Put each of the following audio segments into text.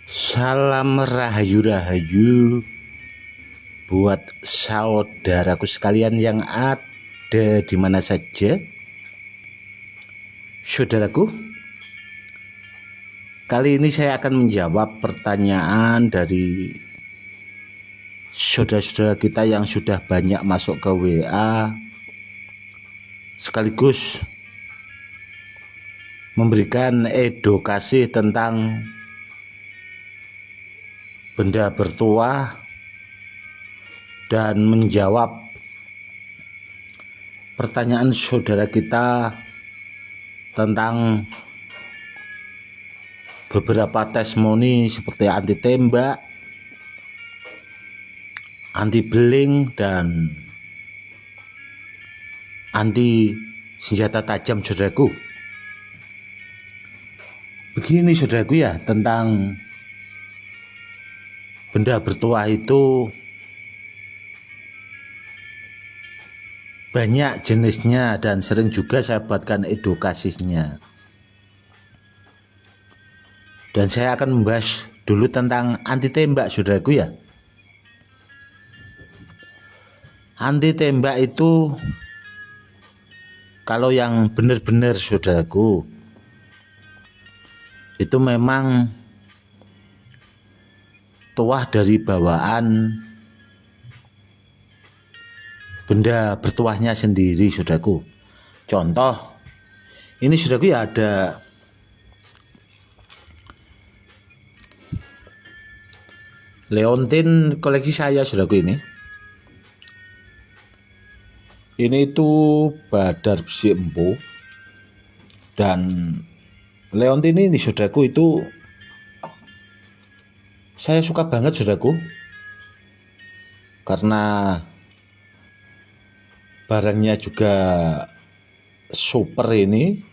Salam rahayu-rahayu buat saudaraku sekalian yang ada di mana saja. Saudaraku, kali ini saya akan menjawab pertanyaan dari saudara-saudara kita yang sudah banyak masuk ke WA, sekaligus memberikan edukasi tentang benda bertuah dan menjawab pertanyaan saudara kita tentang beberapa testimoni seperti anti tembak, anti beling, dan anti senjata tajam. Saudaraku, begini saudaraku ya, tentang benda bertuah itu banyak jenisnya dan sering juga saya buatkan edukasinya. Dan saya akan membahas dulu tentang anti tembak, saudaraku ya. Anti tembak itu kalau yang benar-benar, saudaraku, itu memang tuah dari bawaan benda bertuahnya sendiri, saudaraku. Contoh, ini saudaraku ya, ada leontin koleksi saya, saudaraku. Ini itu badar besi empu, dan leontin ini saudaraku itu saya suka banget, saudaraku, karena barangnya juga super ini,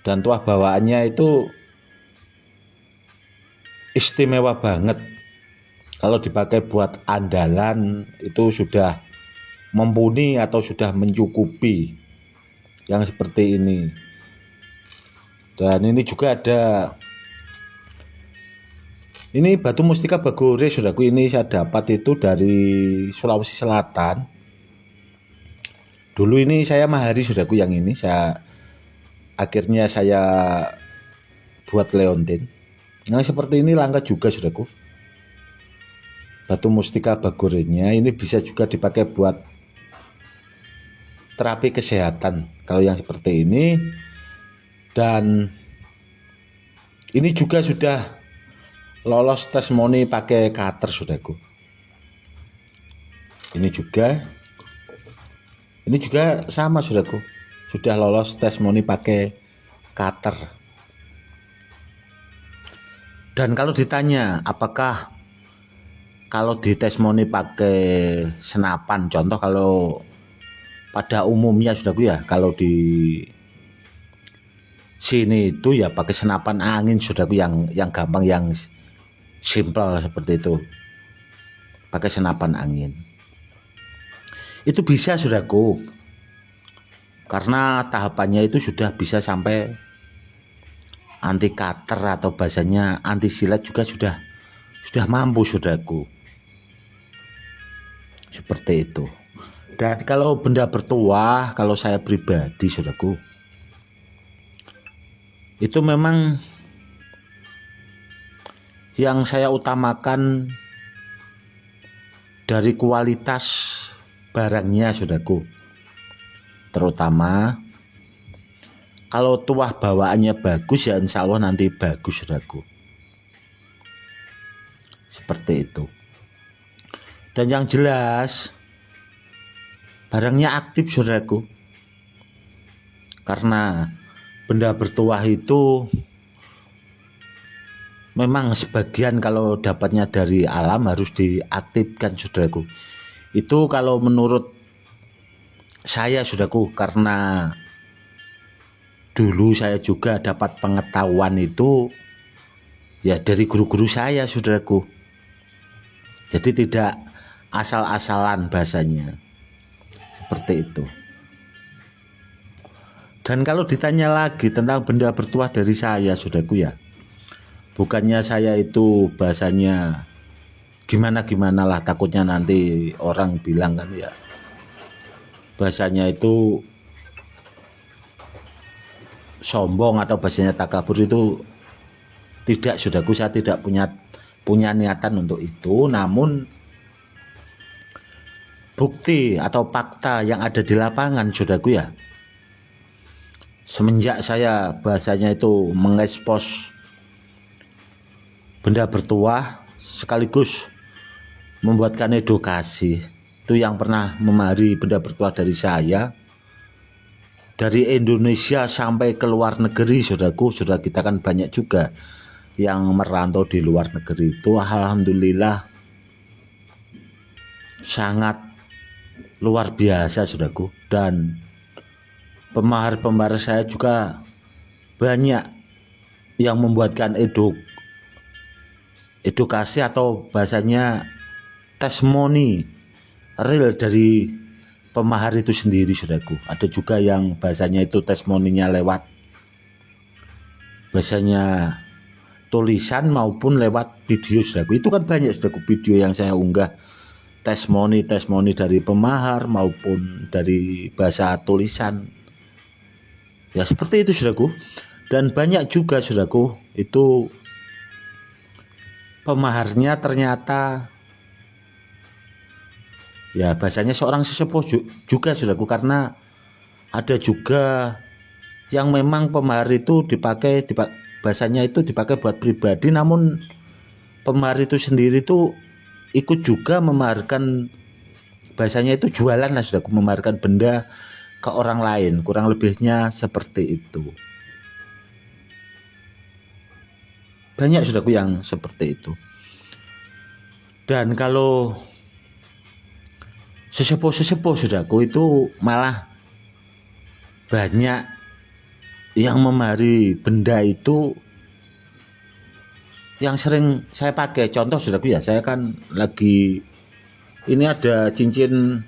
dan tuah bawaannya itu istimewa banget. Kalau dipakai buat andalan itu sudah mumpuni atau sudah mencukupi yang seperti ini. Dan ini juga ada, ini batu mustika bagore, saudaraku. Ini saya dapat itu dari Sulawesi Selatan. Dulu ini saya mahari, saudaraku, yang ini akhirnya saya buat leontin. Yang seperti ini langka juga, saudaraku. Batu mustika bagorenya ini bisa juga dipakai buat terapi kesehatan kalau yang seperti ini. Dan ini juga sudah lolos testimoni pakai cutter, saudaraku. Ini juga sama, saudaraku, sudah lolos testimoni pakai cutter. Dan kalau ditanya apakah kalau di testimoni pakai senapan, contoh kalau pada umumnya, saudaraku ya, kalau di sini itu ya pakai senapan angin, saudaraku, yang gampang, yang simple seperti itu, pakai senapan angin. Itu bisa, saudaraku, karena tahapannya itu sudah bisa sampai anti cutter atau bahasanya anti silet juga sudah mampu, saudaraku, seperti itu. Dan kalau benda bertuah, kalau saya pribadi, saudaraku, itu memang yang saya utamakan dari kualitas barangnya, saudaraku. Terutama kalau tuah bawaannya bagus, ya insya Allah nanti bagus, saudaraku. Seperti itu. Dan yang jelas barangnya aktif, saudaraku. Karena benda bertuah itu memang sebagian kalau dapatnya dari alam harus diaktifkan, saudaraku. Itu kalau menurut saya, saudaraku, karena dulu saya juga dapat pengetahuan itu ya dari guru-guru saya, saudaraku. Jadi tidak asal-asalan bahasanya, seperti itu. Dan kalau ditanya lagi tentang benda bertuah dari saya, saudaraku ya, Bukannya saya itu bahasanya gimana-gimana lah, takutnya nanti orang bilang kan ya bahasanya itu sombong atau bahasanya takabur. Itu tidak, saudaraku, saya tidak punya niatan untuk itu. Namun bukti atau fakta yang ada di lapangan, saudaraku ya, semenjak saya bahasanya itu mengekspos benda bertuah sekaligus membuatkan edukasi, itu yang pernah memahari benda bertuah dari saya, dari Indonesia sampai ke luar negeri, saudaraku. Saudara kita kan banyak juga yang merantau di luar negeri itu, alhamdulillah sangat luar biasa, saudaraku. Dan pemahar-pemahar saya juga banyak yang membuatkan edukasi atau bahasanya testimoni real dari pemahar itu sendiri, saudaraku. Ada juga yang bahasanya itu testimoninya lewat bahasanya tulisan maupun lewat video, saudaraku. Itu kan banyak, saudaraku, video yang saya unggah, testimoni dari pemahar maupun dari bahasa tulisan. Ya seperti itu, saudaraku. Dan banyak juga, saudaraku, itu pemaharnya ternyata ya bahasanya seorang sesepuh juga, saudaraku. Karena ada juga yang memang pemahar itu bahasanya itu dipakai buat pribadi, namun pemahar itu sendiri itu ikut juga memaharkan, bahasanya itu jualan lah, saudaraku, memaharkan benda ke orang lain, kurang lebihnya seperti itu. Banyak, saudaraku, yang seperti itu. Dan kalau sesepuh, saudaraku, itu malah banyak yang memahari benda itu yang sering saya pakai. Contoh, saudaraku ya, saya kan lagi ini ada cincin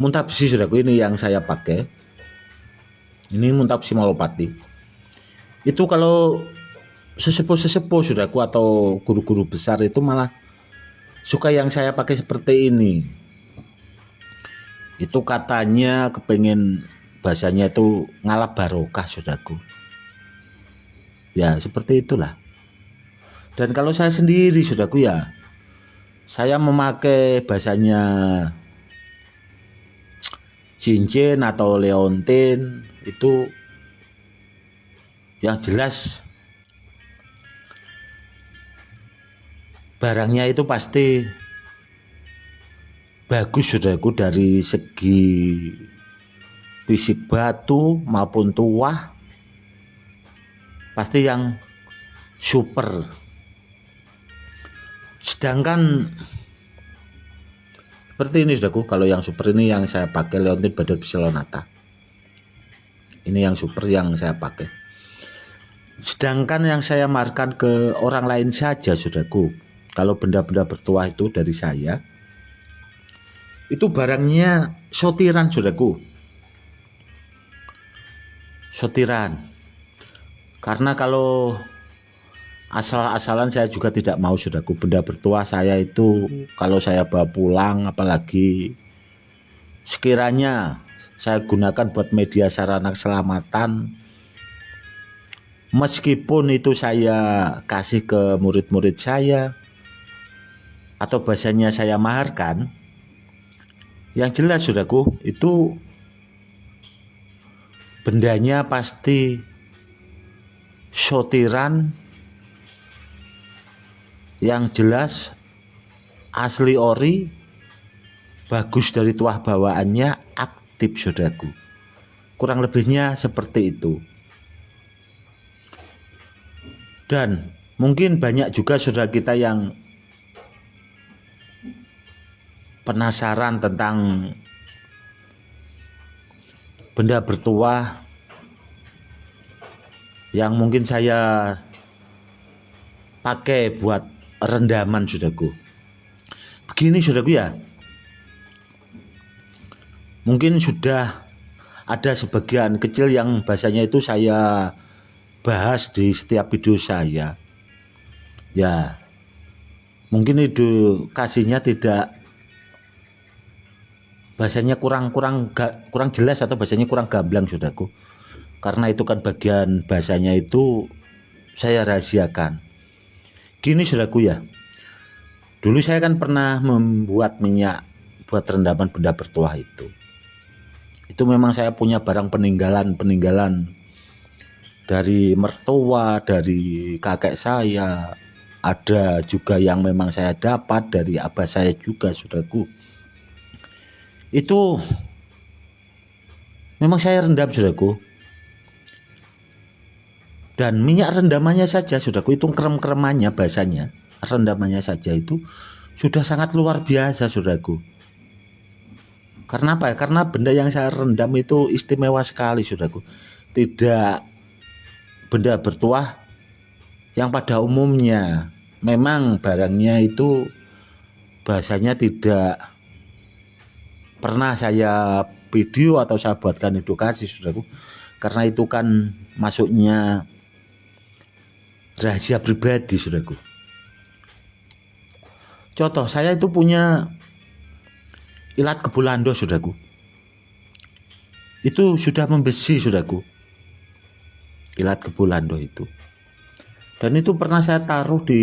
muntah besi, saudaraku, ini yang saya pakai. Ini muntah besi Malopati. Itu kalau sesepuh, saudaraku, atau guru-guru besar itu malah suka yang saya pakai seperti ini. Itu katanya kepengen bahasanya itu ngalap barokah, saudaraku. Ya seperti itulah. Dan kalau saya sendiri, saudaraku ya, saya memakai bahasanya cincin atau leontin itu yang jelas barangnya itu pasti bagus, saudaraku, dari segi fisik batu maupun tuah, pasti yang super. Sedangkan seperti ini, saudaraku, kalau yang super ini yang saya pakai leontin Badar Biselonata. Ini yang super yang saya pakai. Sedangkan yang saya markan ke orang lain saja, saudaraku, kalau benda-benda bertuah itu dari saya, itu barangnya sotiran, saudaraku. Sotiran. Karena kalau asal-asalan saya juga tidak mau, saudaraku. Benda bertuah saya itu kalau saya bawa pulang, apalagi sekiranya saya gunakan buat media sarana keselamatan, meskipun itu saya kasih ke murid-murid saya atau bahasanya saya maharkan, yang jelas, saudaraku, itu bendanya pasti sotiran yang jelas asli ori, bagus dari tuah bawaannya, aktif, saudaraku. Kurang lebihnya seperti itu. Dan mungkin banyak juga saudara kita yang penasaran tentang benda bertuah yang mungkin saya pakai buat rendaman, saudaraku. Begini, saudaraku ya, mungkin sudah ada sebagian kecil yang bahasanya itu saya bahas di setiap video saya. Ya, mungkin edukasinya tidak, bahasanya kurang jelas atau bahasanya kurang gamblang saudaraku. Karena itu kan bagian bahasanya itu saya rahasiakan. Gini saudaraku ya. Dulu saya kan pernah membuat minyak buat rendaman benda bertuah itu. Itu memang saya punya barang peninggalan dari mertua, dari kakek saya. Ada juga yang memang saya dapat dari abah saya juga, saudaraku. Itu memang saya rendam, saudaraku. Dan minyak rendamannya saja, saudaraku, itu krem-kremannya bahasanya. Rendamannya saja itu sudah sangat luar biasa, saudaraku. Karena apa ya? Karena benda yang saya rendam itu istimewa sekali, saudaraku. Tidak benda bertuah yang pada umumnya memang barangnya itu bahasanya tidak pernah saya video atau saya buatkan edukasi, saudaraku. Karena itu kan masuknya rahasia pribadi, saudaraku. Contoh, saya itu punya ilat kebulando, saudaraku. Itu sudah membesi, saudaraku. Ilat kebulando itu. Dan itu pernah saya taruh di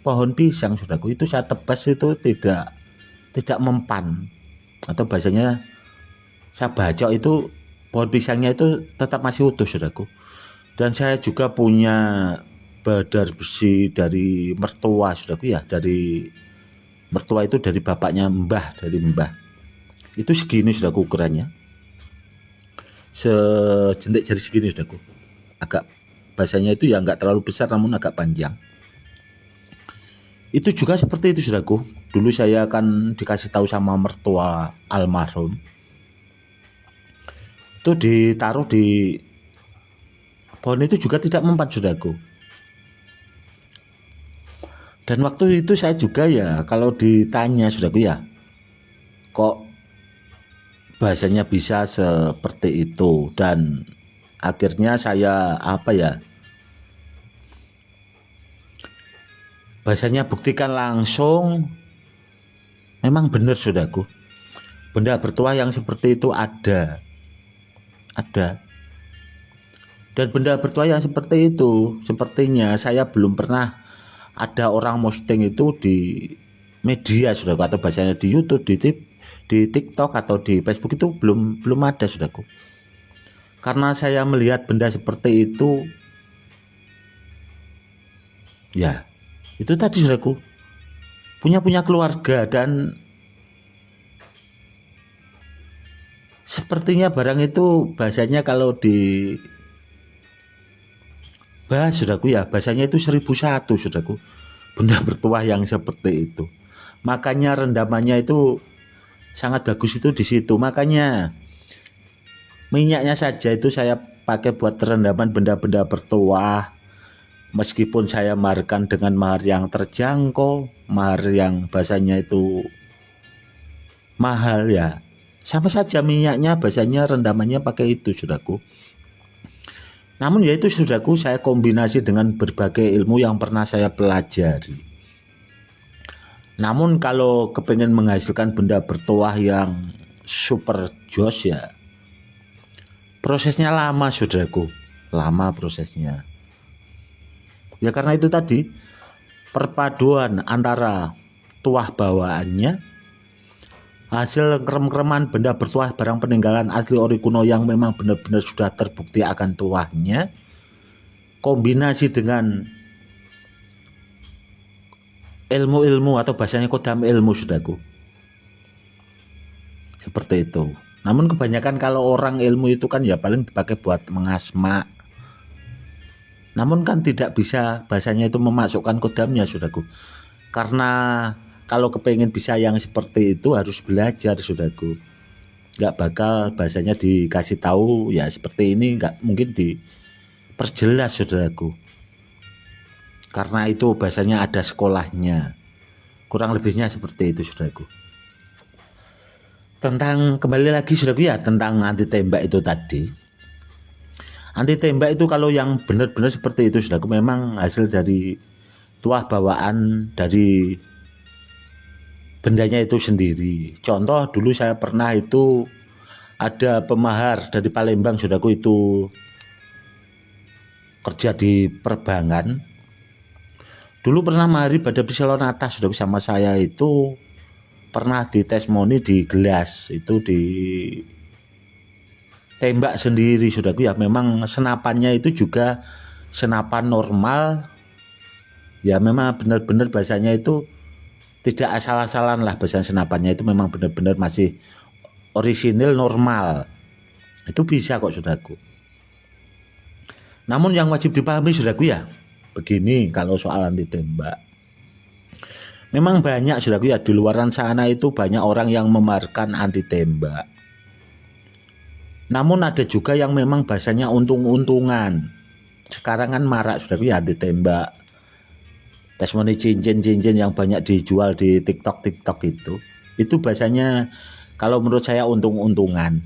pohon pisang, saudaraku. Itu saya tebas itu tidak mempan. Atau bahasanya saya bacok itu pohon pisangnya itu tetap masih utuh, saudaraku. Dan saya juga punya badar besi dari mertua, saudaraku ya. Dari mertua itu dari bapaknya mbah, dari mbah. Itu segini, saudaraku, ukurannya. Sejentik jari segini, saudaraku. Agak bahasanya itu ya enggak terlalu besar namun agak panjang. Itu juga seperti itu, saudaraku. Dulu saya akan dikasih tahu sama mertua almarhum. Itu ditaruh di pohon itu juga tidak mempan, saudaraku. Dan waktu itu saya juga ya kalau ditanya, saudaraku ya, kok bahasanya bisa seperti itu. Dan akhirnya saya bahasanya buktikan langsung. Memang benar, saudaraku, benda bertuah yang seperti itu ada. Dan benda bertuah yang seperti itu sepertinya saya belum pernah ada orang posting itu di media, saudaraku, atau bahasanya di YouTube, di TikTok atau di Facebook itu belum ada, saudaraku. Karena saya melihat benda seperti itu ya, itu tadi, saudaraku, punya keluarga. Dan sepertinya barang itu bahasanya kalau di bahas, saudaraku ya, bahasanya itu 1001, saudaraku, benda bertuah yang seperti itu. Makanya rendamannya itu sangat bagus itu di situ. Makanya minyaknya saja itu saya pakai buat rendaman benda-benda bertuah. Meskipun saya maharkan dengan mahar yang terjangkau, mahar yang bahasanya itu mahal ya, sama saja minyaknya bahasanya rendamannya pakai itu, saudaraku. Namun ya itu, saudaraku, saya kombinasi dengan berbagai ilmu yang pernah saya pelajari. Namun kalau kepengen menghasilkan benda bertuah yang super jos ya, prosesnya lama, saudaraku. Lama prosesnya. Ya karena itu tadi, perpaduan antara tuah bawaannya, hasil krem-kreman benda bertuah barang peninggalan asli ori kuno yang memang benar-benar sudah terbukti akan tuahnya, kombinasi dengan ilmu-ilmu atau bahasanya kodam ilmu, saudaraku. Seperti itu. Namun kebanyakan kalau orang ilmu itu kan ya paling dipakai buat mengasma. Namun kan tidak bisa bahasanya itu memasukkan kodamnya, saudaraku. Karena kalau kepengen bisa yang seperti itu harus belajar, saudaraku. Nggak bakal bahasanya dikasih tahu ya seperti ini, nggak mungkin diperjelas, saudaraku. Karena itu bahasanya ada sekolahnya. Kurang lebihnya seperti itu, saudaraku. Kembali lagi, saudaraku ya, tentang anti tembak itu tadi. Anti tembak itu kalau yang benar-benar seperti itu, saudaraku, memang hasil dari tuah bawaan dari bendanya itu sendiri. Contoh dulu saya pernah itu ada pemahar dari Palembang, saudaraku, itu kerja di perbankan. Dulu pernah mahari pada Piselonata, saudaraku, sama saya itu pernah ditesmoni di gelas, itu ditembak sendiri, saudaraku ya. Memang senapannya itu juga senapan normal. Ya memang benar-benar bahasanya itu tidak asal-asalan lah, bahasa senapannya itu memang benar-benar masih orisinil normal. Itu bisa kok, saudaraku. Namun yang wajib dipahami, saudaraku ya, begini kalau soal anti tembak. Memang banyak, saudaraku ya, di luaran sana itu banyak orang yang memamerkan anti tembak. Namun ada juga yang memang bahasanya untung-untungan. Sekarang kan marak, saudaraku ya, anti tembak. Testimoni cincin-cincin yang banyak dijual di TikTok itu bahasanya kalau menurut saya untung-untungan.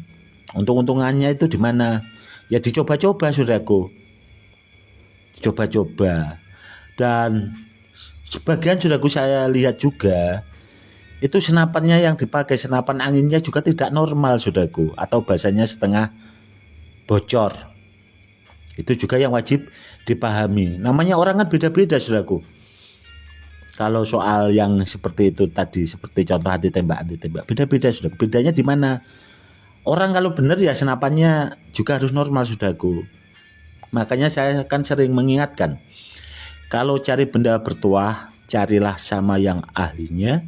Untung-untungannya itu di mana? Ya dicoba-coba, saudaraku. Coba-coba. Dan sebagian, saudaraku, saya lihat juga itu senapannya yang dipakai, senapan anginnya juga tidak normal, saudaraku, atau bahasanya setengah bocor. Itu juga yang wajib dipahami. Namanya orang kan beda-beda, saudaraku. Kalau soal yang seperti itu tadi, seperti contoh anti tembak, beda-beda, saudaraku. Bedanya di mana? Orang kalau benar ya senapannya juga harus normal, saudaraku. Makanya saya kan sering mengingatkan, kalau cari benda bertuah, carilah sama yang ahlinya,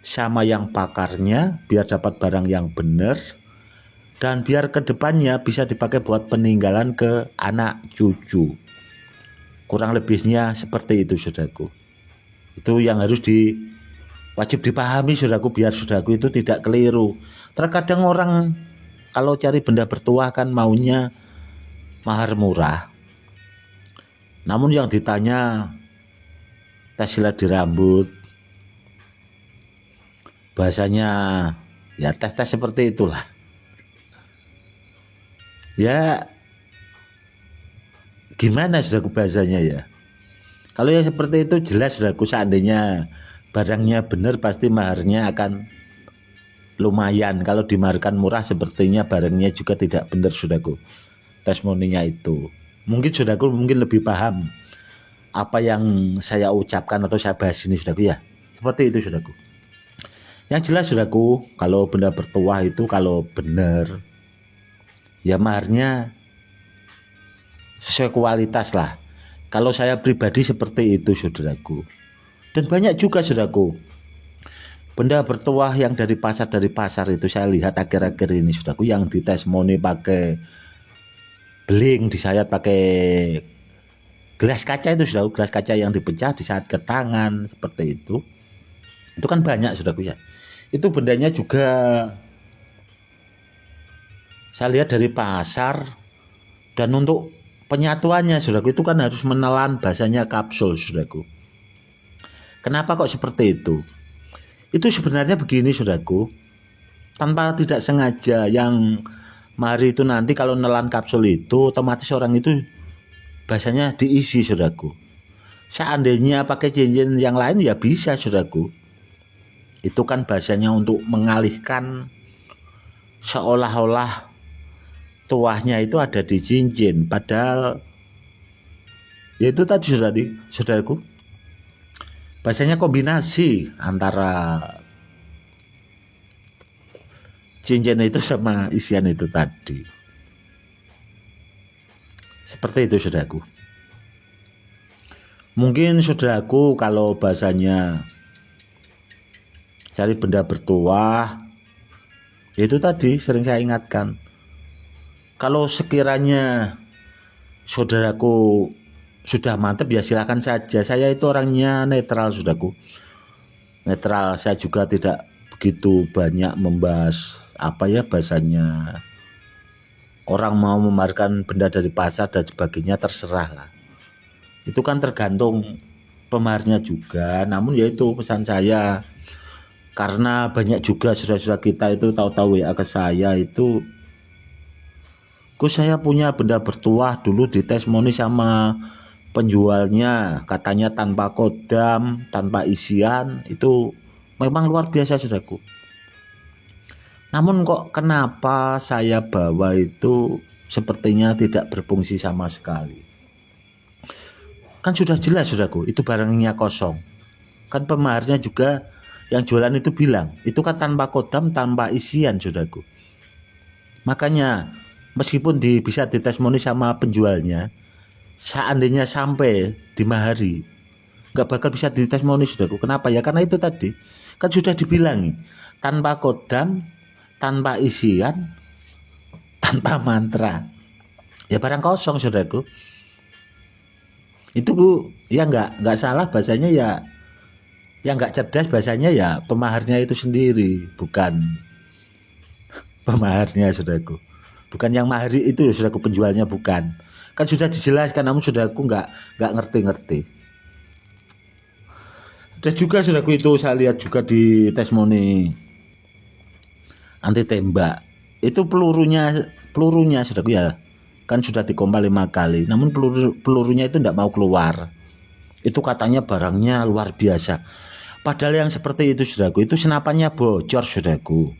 sama yang pakarnya, biar dapat barang yang benar, dan biar kedepannya bisa dipakai buat peninggalan ke anak cucu. Kurang lebihnya seperti itu, saudaraku. Itu yang harus wajib dipahami, saudaraku, biar saudaraku itu tidak keliru. Terkadang orang kalau cari benda bertuah kan maunya mahar murah. Namun yang ditanya tes silat di rambut, bahasanya ya tes-tes seperti itulah. Ya gimana, saudaraku, bahasanya ya. Kalau yang seperti itu jelas, saudaraku, seandainya barangnya benar pasti maharnya akan lumayan. Kalau dimaharkan murah sepertinya barangnya juga tidak benar, saudaraku. Testimoninya itu. Mungkin saudaraku lebih paham apa yang saya ucapkan atau saya bahas ini, saudaraku ya. Seperti itu, saudaraku. Yang jelas, saudaraku, kalau benda bertuah itu kalau benar ya maharnya sesuai kualitas lah. Kalau saya pribadi seperti itu, saudaraku. Dan banyak juga, saudaraku, benda bertuah yang dari pasar itu saya lihat akhir-akhir ini, saudaraku, yang ditesmoni pakai beling, disayat pakai gelas kaca itu, saudaraku, gelas kaca yang dipecah disayat ke tangan seperti itu. Itu kan banyak, saudaraku ya. Itu bendanya juga saya lihat dari pasar. Dan untuk penyatuannya, saudaraku, itu kan harus menelan, bahasanya kapsul, saudaraku. Kenapa kok seperti itu? Itu sebenarnya begini, saudaraku. Tanpa tidak sengaja yang mari itu nanti kalau nelan kapsul itu otomatis orang itu bahasanya diisi, saudaraku. Seandainya pakai cincin yang lain ya bisa, saudaraku. Itu kan bahasanya untuk mengalihkan seolah-olah tuahnya itu ada di cincin, padahal ya itu tadi, saudaraku, bahasanya kombinasi antara cincin itu sama isian itu tadi. Seperti itu, saudaraku. Mungkin, saudaraku, kalau bahasanya cari benda bertuah, itu tadi sering saya ingatkan. Kalau sekiranya saudaraku sudah mantap ya silakan saja. Saya itu orangnya netral, saudaraku. Netral, saya juga tidak begitu banyak membahas apa ya bahasanya. Orang mau memamerkan benda dari pasar dan sebagainya terserah lah. Itu kan tergantung pemaharnya juga. Namun ya itu pesan saya. Karena banyak juga saudara-saudara kita itu tahu-tahu WA ke saya itu, saya punya benda bertuah dulu ditesmoni sama penjualnya katanya tanpa kodam, tanpa isian, itu memang luar biasa saudaraku. Namun kok kenapa saya bawa itu sepertinya tidak berfungsi sama sekali. Kan sudah jelas saudaraku, itu barangnya kosong. Kan pemaharnya juga yang jualan itu bilang, itu kan tanpa kodam, tanpa isian saudaraku. Makanya meskipun bisa ditestimoni sama penjualnya, seandainya sampai dimahari, nggak bakal bisa ditestimoni saudaraku. Kenapa ya? Karena itu tadi kan sudah dibilangi, tanpa kodam, tanpa isian, tanpa mantra, ya barang kosong saudaraku. Itu ya nggak salah bahasanya ya, yang nggak cerdas bahasanya ya pemaharnya itu sendiri, bukan pemaharnya saudaraku, bukan yang mahari itu saudaraku, penjualnya bukan. Kan sudah dijelaskan, namun saudaraku nggak ngerti. Dan juga saudaraku, itu saya lihat juga di testimoni anti tembak, itu pelurunya saudaraku ya, kan sudah dikompal 5 kali, namun pelurunya itu tidak mau keluar. Itu katanya barangnya luar biasa. Padahal yang seperti itu saudaraku, itu senapannya bocor saudaraku.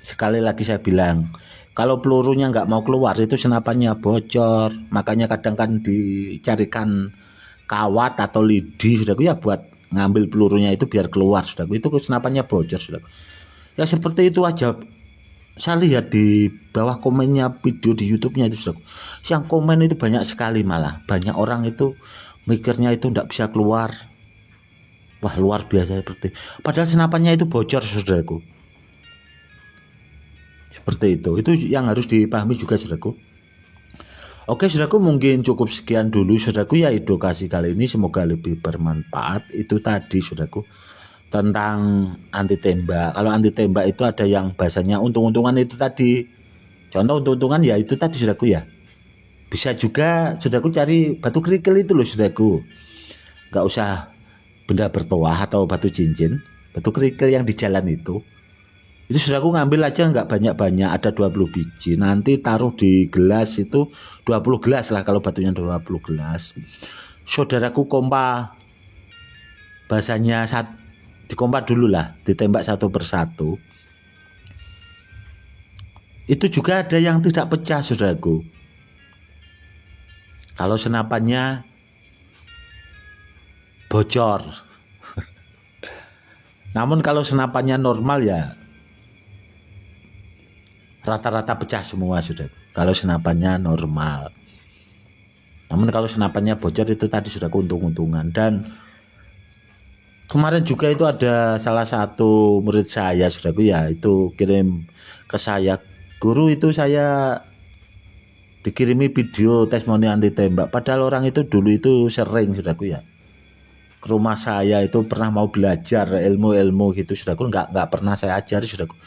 Sekali lagi saya bilang, kalau pelurunya nggak mau keluar itu senapannya bocor. Makanya kadang kan dicarikan kawat atau lidi saudaraku ya, buat ngambil pelurunya itu biar keluar saudaraku. Itu senapannya bocor saudaraku. Ya seperti itu aja. Saya lihat di bawah komennya video di YouTube-nya itu saudaraku, yang komen itu banyak sekali, malah banyak orang itu mikirnya itu nggak bisa keluar. Wah luar biasa seperti, padahal senapannya itu bocor saudaraku. Seperti itu yang harus dipahami juga saudaraku. Oke saudaraku, mungkin cukup sekian dulu saudaraku ya edukasi kali ini, semoga lebih bermanfaat. Itu tadi saudaraku tentang anti tembak. Kalau anti tembak itu ada yang bahasanya untung-untungan itu tadi. Contoh untung-untungan ya itu tadi saudaraku ya. Bisa juga saudaraku cari batu kerikil itu loh saudaraku. Gak usah benda bertuah atau batu cincin, batu kerikil yang di jalan itu saudaraku ngambil aja, nggak banyak-banyak, ada 20 biji, nanti taruh di gelas itu 20 gelas lah, kalau batunya 20 gelas saudaraku kompa, bahasanya dikompa dulu lah, ditembak satu persatu. Itu juga ada yang tidak pecah saudaraku, kalau senapannya bocor. Namun kalau senapannya normal ya rata-rata pecah semua saudaraku, kalau senapannya normal. Namun kalau senapannya bocor itu tadi sudah keuntung-untungan. Dan kemarin juga itu ada salah satu murid saya saudaraku ya, itu kirim ke saya, guru itu saya dikirimi video testimoni anti tembak. Padahal orang itu dulu itu sering saudaraku ya ke rumah saya, itu pernah mau belajar ilmu-ilmu gitu saudaraku, nggak pernah saya ajari saudaraku.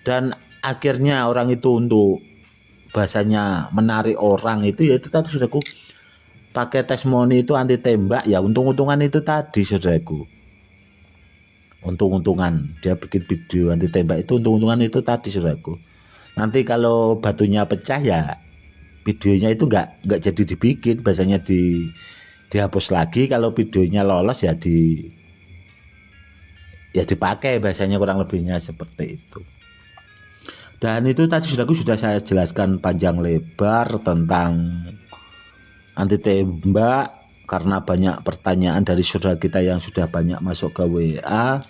Dan akhirnya orang itu untuk bahasanya menarik orang itu ya itu tadi saudaraku, pakai testimoni itu anti tembak ya, untung-untungan itu tadi saudaraku. Untung-untungan dia bikin video anti tembak itu, untung-untungan itu tadi saudaraku. Nanti kalau batunya pecah ya videonya itu nggak jadi dibikin, bahasanya dihapus lagi. Kalau videonya lolos ya dipakai, bahasanya kurang lebihnya seperti itu. Dan itu tadi sudah saya jelaskan panjang lebar tentang anti tembak, karena banyak pertanyaan dari saudara kita yang sudah banyak masuk ke WA.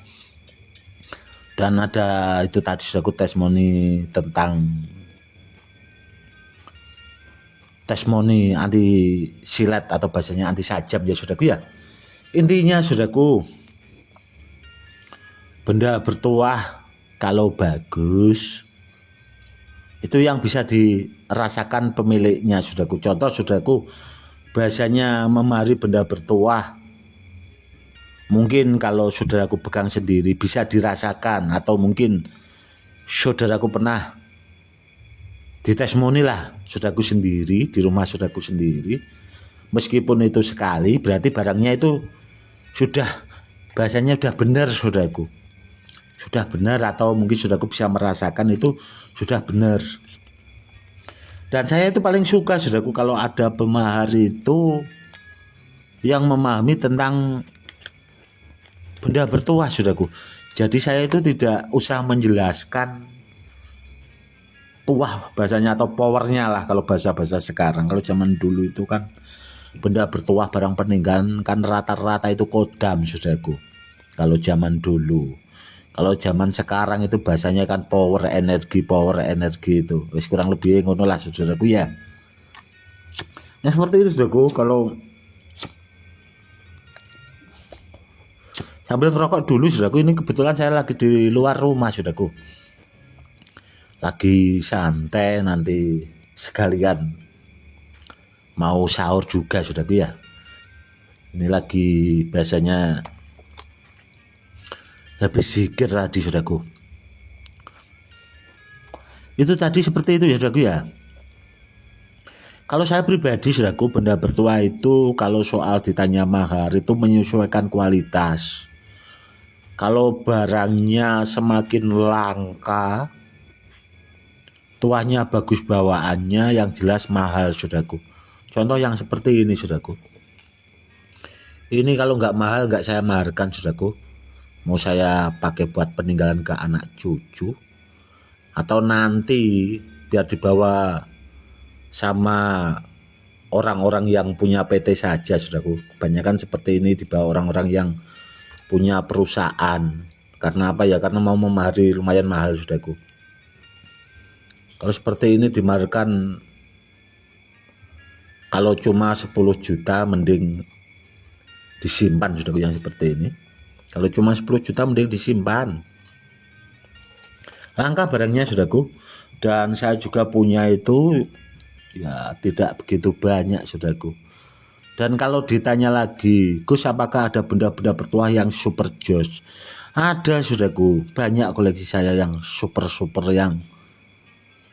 Dan ada itu tadi sudah testimoni tentang testimoni anti silet atau bahasanya anti sajam ya saudaraku ya. Intinya saudaraku, benda bertuah kalau bagus itu yang bisa dirasakan pemiliknya saudaraku. Contoh saudaraku, bahasanya memari benda bertuah, mungkin kalau saudaraku pegang sendiri bisa dirasakan, atau mungkin saudaraku pernah ditestimoni lah saudaraku sendiri di rumah saudaraku sendiri. Meskipun itu sekali, berarti barangnya itu sudah bahasanya sudah benar saudaraku, sudah benar, atau mungkin saudaraku bisa merasakan itu sudah benar. Dan saya itu paling suka saudaraku kalau ada pemahar itu yang memahami tentang benda bertuah saudaraku. Jadi saya itu tidak usah menjelaskan tuah bahasanya atau powernya lah kalau bahasa-bahasa sekarang. Kalau zaman dulu itu kan benda bertuah barang peninggalan kan rata-rata itu kodam saudaraku. Kalau zaman dulu. Kalau zaman sekarang itu bahasanya kan power energi itu. Wis kurang lebih ngono lah saudaraku ya. Nah seperti itu saudaraku. Kalau sambil ngerokok dulu saudaraku, ini kebetulan saya lagi di luar rumah saudaraku. Lagi santai, nanti sekalian mau sahur juga saudaraku ya. Ini lagi biasanya habis zikir tadi saudaraku. Itu tadi seperti itu ya saudaraku ya. Kalau saya pribadi saudaraku, benda bertuah itu kalau soal ditanya mahar itu menyesuaikan kualitas. Kalau barangnya semakin langka, tuahnya bagus bawaannya, yang jelas mahal saudaraku. Contoh yang seperti ini saudaraku. Ini kalau nggak mahal nggak saya maharkan saudaraku. Mau saya pakai buat peninggalan ke anak cucu, atau nanti biar dibawa sama orang-orang yang punya PT saja saudaraku. Kebanyakan seperti ini dibawa orang-orang yang punya perusahaan. Karena apa ya? Karena mau memahari lumayan mahal saudaraku. Kalau seperti ini dimaharkan kalau cuma 10 juta mending disimpan saudaraku yang seperti ini. Kalau cuma 10 juta mending disimpan. Langka barangnya saudaraku. Dan saya juga punya itu ya tidak begitu banyak saudaraku. Dan kalau ditanya lagi, Gus apakah ada benda-benda bertuah yang super jos? Ada saudaraku, banyak koleksi saya yang super yang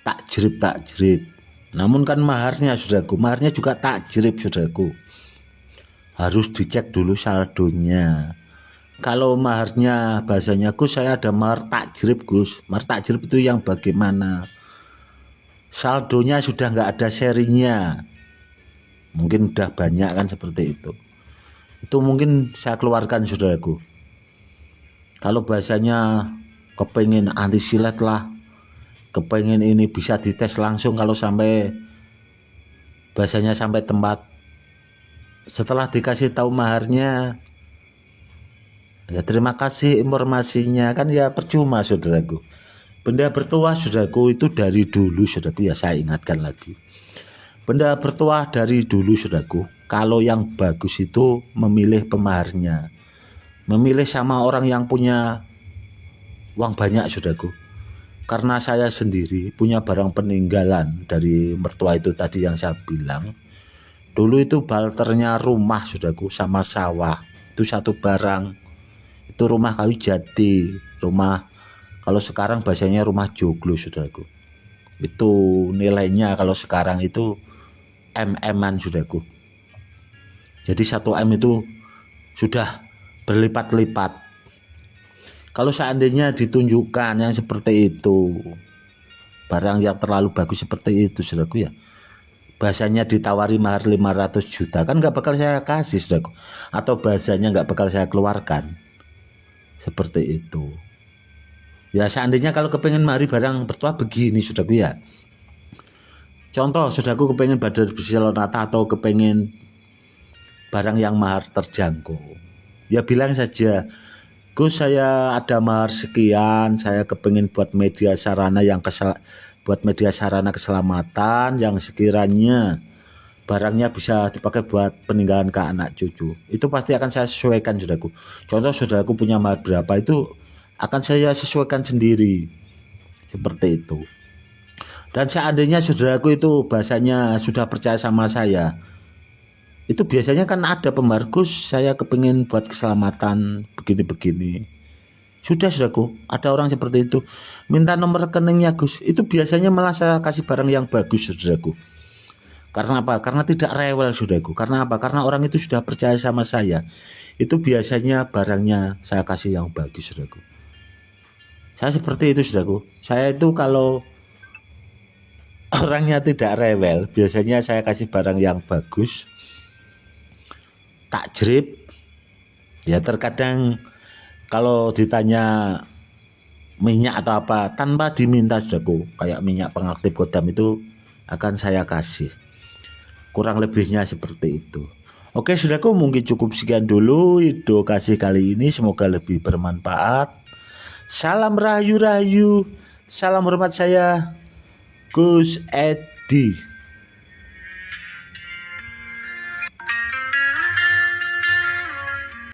takjrib. Namun kan maharnya saudaraku, maharnya juga takjrib saudaraku. Harus dicek dulu saldonya. Kalau maharnya bahasanya Gus saya ada mahar takjrib Gus. Mahar takjrib itu yang bagaimana? Saldonya sudah nggak ada serinya. Mungkin udah banyak kan seperti itu. Itu mungkin saya keluarkan saudaraku. Kalau bahasanya kepengen anti silet lah, kepengen ini bisa dites langsung kalau sampai bahasanya sampai tempat. Setelah dikasih tahu maharnya, ya terima kasih informasinya, kan ya percuma saudaraku. Benda bertuah saudaraku itu dari dulu saudaraku ya, saya ingatkan lagi. Benda bertuah dari dulu saudaraku, kalau yang bagus itu memilih pemaharnya. Memilih sama orang yang punya uang banyak saudaraku. Karena saya sendiri punya barang peninggalan dari mertua itu tadi yang saya bilang. Dulu itu barternya rumah saudaraku sama sawah. Itu satu barang. Itu rumah kayu jati, rumah kalau sekarang bahasanya rumah joglo saudaraku. Itu nilainya kalau sekarang itu M-an saudaraku. Jadi 1 M itu sudah berlipat-lipat. Kalau seandainya ditunjukkan yang seperti itu, barang yang terlalu bagus seperti itu saudaraku ya, bahasanya ditawari mahar 500 juta kan nggak bakal saya kasih saudaraku. Atau bahasanya nggak bakal saya keluarkan. Seperti itu. Ya seandainya kalau kepengen mari barang bertuah begini saudaraku ya. Contoh saudaraku kepengen badar besi lonata atau kepengen barang yang mahar terjangkau. Ya bilang saja, Gus saya ada mahar sekian, saya kepengen buat media sarana keselamatan yang sekiranya barangnya bisa dipakai buat peninggalan ke anak cucu. Itu pasti akan saya sesuaikan saudaraku. Contoh saudaraku punya mahar berapa itu akan saya sesuaikan sendiri. Seperti itu. Dan seandainya saudaraku itu bahasanya sudah percaya sama saya, itu biasanya kan ada pemahar Gus saya kepingin buat keselamatan begini-begini. Sudah saudaraku, ada orang seperti itu. Minta nomor rekeningnya Gus. Itu biasanya malah saya kasih barang yang bagus saudaraku. Karena apa? Karena tidak rewel saudaraku. Karena apa? Karena orang itu sudah percaya sama saya. Itu biasanya barangnya saya kasih yang bagus saudaraku. Saya seperti itu saudaraku. Saya itu kalau orangnya tidak rewel. Biasanya saya kasih barang yang bagus, tak jerip. Ya terkadang kalau ditanya minyak atau apa tanpa diminta saudaraku, kayak minyak pengaktif kodam itu akan saya kasih. Kurang lebihnya seperti itu. Oke saudaraku, mungkin cukup sekian dulu edukasi kali ini, semoga lebih bermanfaat. Salam rahayu-rahayu, salam hormat saya Gus Edi.